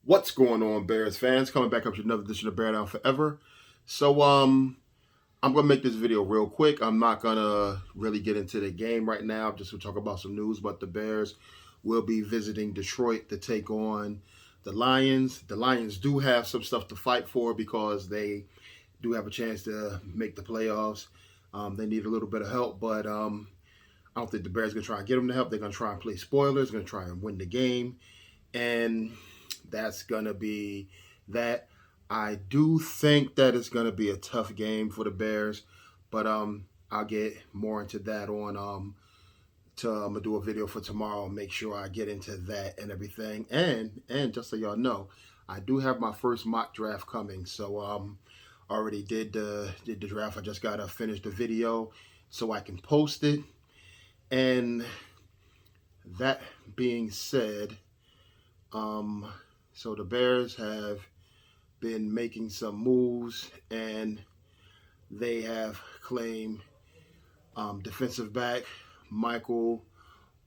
What's going on, Bears fans? Coming back up to another edition of Bear Down Forever. So, I'm gonna make this video real quick. I'm not gonna really get into the game right now. Just to talk about some news. But the Bears will be visiting Detroit to take on the Lions. The Lions do have some stuff to fight for because they do have a chance to make the playoffs. They need a little bit of help, but I don't think the Bears are gonna try and get them the help. They're gonna try and play spoilers. Gonna try and win the game, and that's going to be that. I do think that it's going to be a tough game for the Bears, but I'll get more into that on I'm gonna do a video for tomorrow. Make sure I get into that and everything. And just so y'all know, I do have my first mock draft coming. So already did the draft. I just gotta finish the video so I can post it. And that being said, so the Bears have been making some moves, and they have claimed defensive back Michael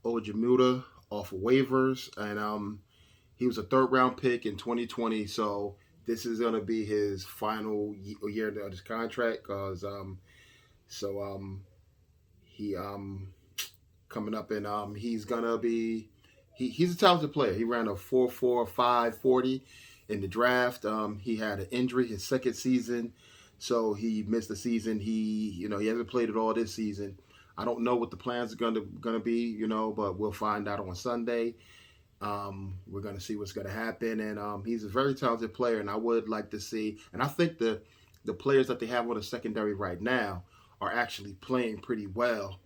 Ojemudia off of waivers, and he was a third-round pick in 2020. So this is going to be his final year of his contract, because he coming up, and he's gonna be. He's a talented player. He ran a 4.45 40 in the draft. He had an injury his second season, so he missed the season. He hasn't played it all this season. I don't know what the plans are gonna be, but we'll find out on Sunday. We're gonna see what's gonna happen, and he's a very talented player. And I would like to see, and I think the players that they have on the secondary right now are actually playing pretty well.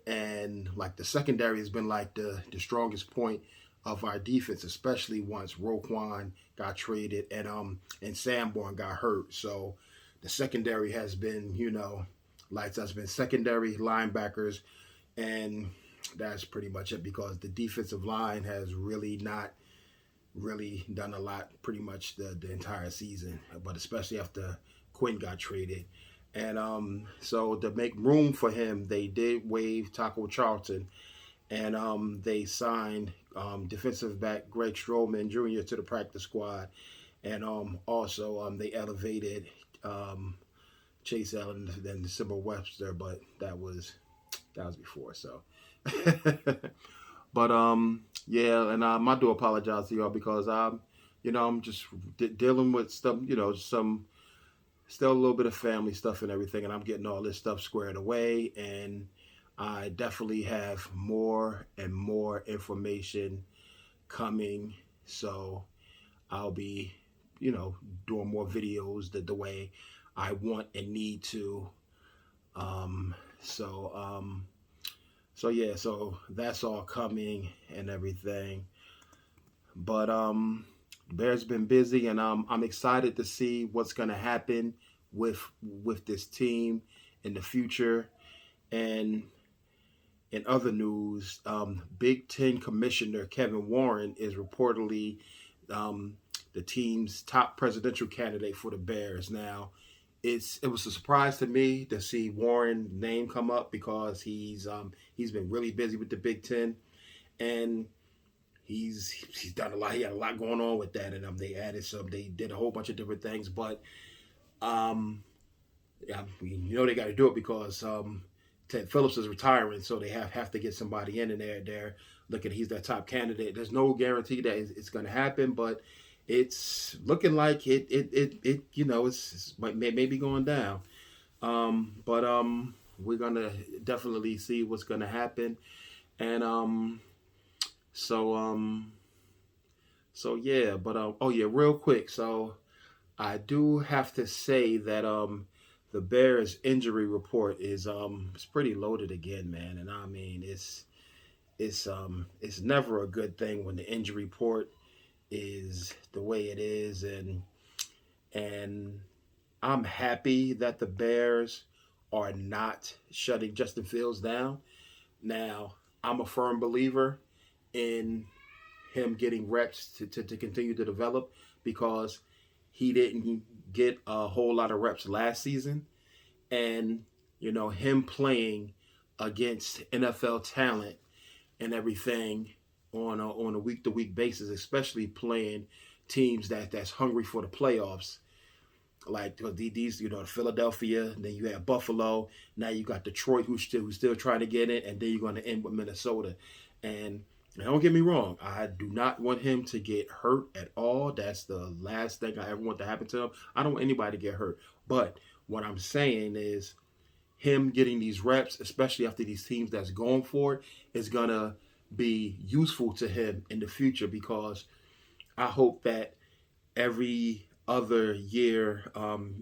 And like the secondary has been like the strongest point of our defense, especially once Roquan got traded and Sanborn got hurt. So the secondary has been, lights has been secondary linebackers, and that's pretty much it, because the defensive line has really not really done a lot pretty much the entire season, but especially after Quinn got traded. And so to make room for him, they did waive Taco Charlton, and they signed defensive back Greg Stroman Jr. to the practice squad, and also they elevated Chase Allen and then December Webster, but that was before. So, but yeah, and I do apologize to y'all because I'm just dealing with stuff, some still a little bit of family stuff and everything, and I'm getting all this stuff squared away, and I definitely have more and more information coming, so I'll be, doing more videos the way I want and need to. Um, so, yeah, so that's all coming and everything, but Bears been busy, and I'm excited to see what's going to happen with this team in the future. And in other news, Big Ten Commissioner Kevin Warren is reportedly the team's top presidential candidate for the Bears. Now, it was a surprise to me to see Warren's name come up, because he's been really busy with the Big Ten, and he's done a lot. He had a lot going on with that, and they did a whole bunch of different things. But yeah, they got to do it because Ted Phillips is retiring, so they have to get somebody in there. They're looking. He's their top candidate. There's no guarantee that it's going to happen, but it's looking like it. It's maybe going down. But we're gonna definitely see what's going to happen, and so yeah, but oh yeah, real quick. So I do have to say that the Bears injury report is it's pretty loaded again, man. And I mean it's never a good thing when the injury report is the way it is, and I'm happy that the Bears are not shutting Justin Fields down. Now, I'm a firm believer in him getting reps to continue to develop, because he didn't get a whole lot of reps last season. And, him playing against NFL talent and everything on a week-to-week basis, especially playing teams that's hungry for the playoffs. Like these, Philadelphia. Then you have Buffalo. Now you got Detroit, who's still trying to get in, and then you're going to end with Minnesota. And don't get me wrong, I do not want him to get hurt at all. That's the last thing I ever want to happen to him. I don't want anybody to get hurt. But what I'm saying is, him getting these reps, especially after these teams that's going for it, is gonna be useful to him in the future, because I hope that every other year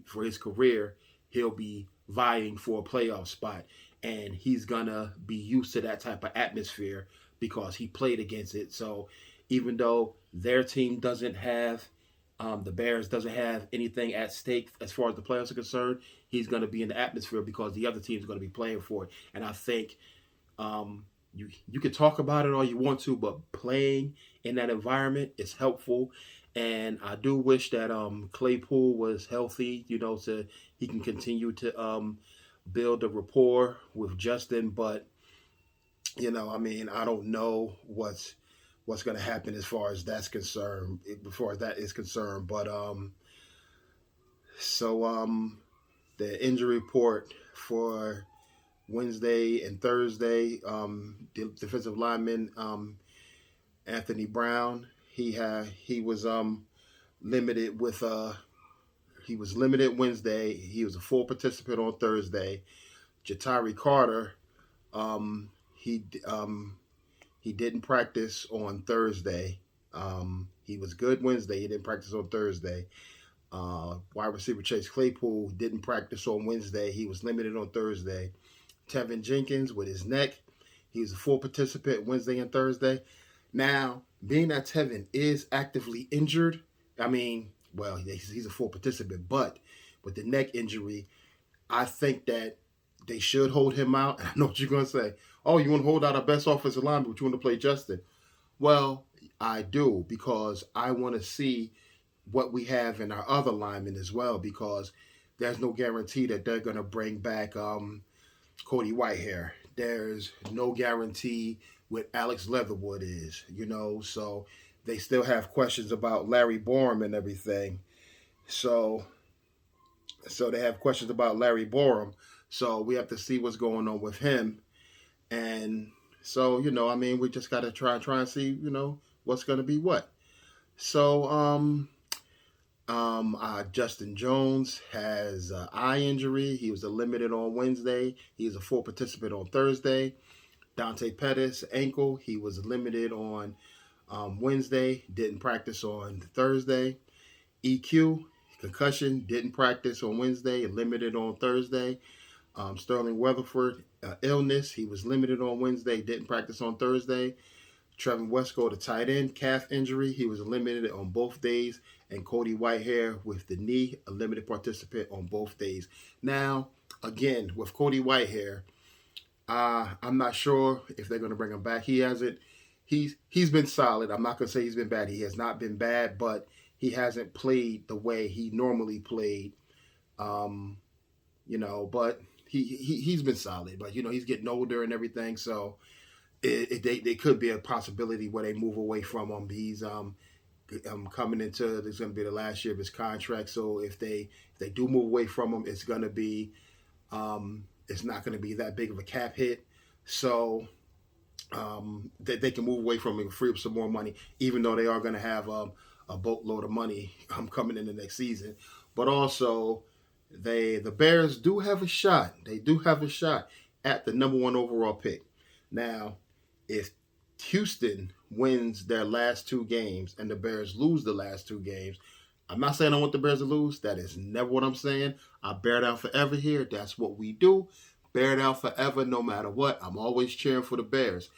for his career, he'll be vying for a playoff spot. And he's going to be used to that type of atmosphere because he played against it. So even though their team doesn't have, the Bears doesn't have anything at stake as far as the playoffs are concerned, he's going to be in the atmosphere because the other team is going to be playing for it. And I think you can talk about it all you want to, but playing in that environment is helpful. And I do wish that Claypool was healthy, so he can continue to build a rapport with Justin. But I don't know what's going to happen as far as that's concerned. But the injury report for Wednesday and Thursday, the defensive lineman Anthony Brown, he was limited with he was limited Wednesday. He was a full participant on Thursday. Ja'Tyre Carter, he didn't practice on Thursday. He was good Wednesday. He didn't practice on Thursday. Wide receiver Chase Claypool didn't practice on Wednesday. He was limited on Thursday. Tevin Jenkins with his neck, he was a full participant Wednesday and Thursday. Now, being that Tevin is actively injured, he's a full participant, but with the neck injury, I think that they should hold him out. I know what you're going to say. Oh, you want to hold out our best offensive lineman, but you want to play Justin? Well, I do, because I want to see what we have in our other linemen as well, because there's no guarantee that they're going to bring back Cody Whitehair. There's no guarantee what Alex Leatherwood is, so they still have questions about Larry Borum and everything. So they have questions about Larry Borum. So we have to see what's going on with him. And so, we just got to try and see, what's going to be what. So, Justin Jones has an eye injury. He was limited on Wednesday. He is a full participant on Thursday. Dante Pettis, ankle. He was limited on Wednesday. Didn't practice on Thursday. EQ, concussion. Didn't practice on Wednesday. Limited on Thursday. Sterling Weatherford, illness. He was limited on Wednesday. Didn't practice on Thursday. Trevin Wesco, the tight end, calf injury. He was limited on both days. And Cody Whitehair with the knee, a limited participant on both days. Now, again, with Cody Whitehair, I'm not sure if they're going to bring him back. He hasn't. He's been solid. I'm not going to say he's been bad. He has not been bad, but he hasn't played the way he normally played. But he's been solid. But he's getting older and everything, so they could be a possibility where they move away from him. He's coming into, this is going to be the last year of his contract. So if they do move away from him, it's going to be it's not going to be that big of a cap hit. So they can move away from him and free up some more money, even though they are going to have a boatload of money coming in the next season. But also, the Bears do have a shot. They do have a shot at the number 1 overall pick. Now, if Houston wins their last 2 games and the Bears lose the last 2 games, I'm not saying I want the Bears to lose. That is never what I'm saying. I bear down forever here. That's what we do. Bear down forever no matter what. I'm always cheering for the Bears.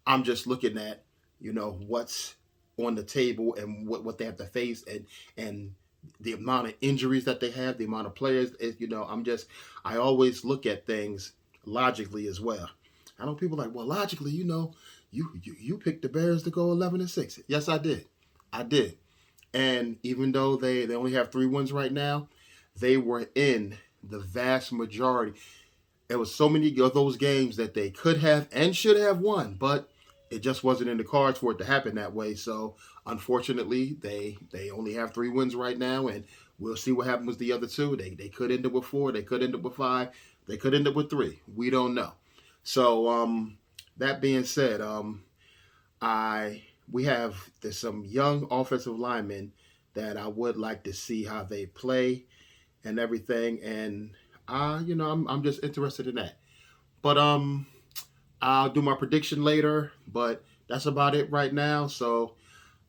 I'm just looking at, what's on the table and what they have to face and the amount of injuries that they have, the amount of players. I always look at things logically as well. I know people are like, well, logically, you picked the Bears to go 11-6. Yes, I did. And even though they only have 3 wins right now, they were in the vast majority. There was so many of those games that they could have and should have won, but it just wasn't in the cards for it to happen that way. So Unfortunately, they only have 3 wins right now, and we'll see what happens with the other two. They could end up with 4, they could end up with 5, they could end up with 3. We don't know. So that being said, I we have there's some young offensive linemen that I would like to see how they play and everything, and I'm just interested in that. But I'll do my prediction later, but that's about it right now. So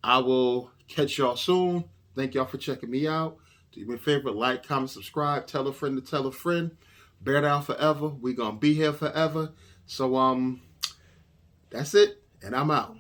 I will catch y'all soon. Thank y'all for checking me out. Do me a favor, like, comment, subscribe, tell a friend to tell a friend. Bear down forever. We gonna be here forever. So that's it, and I'm out.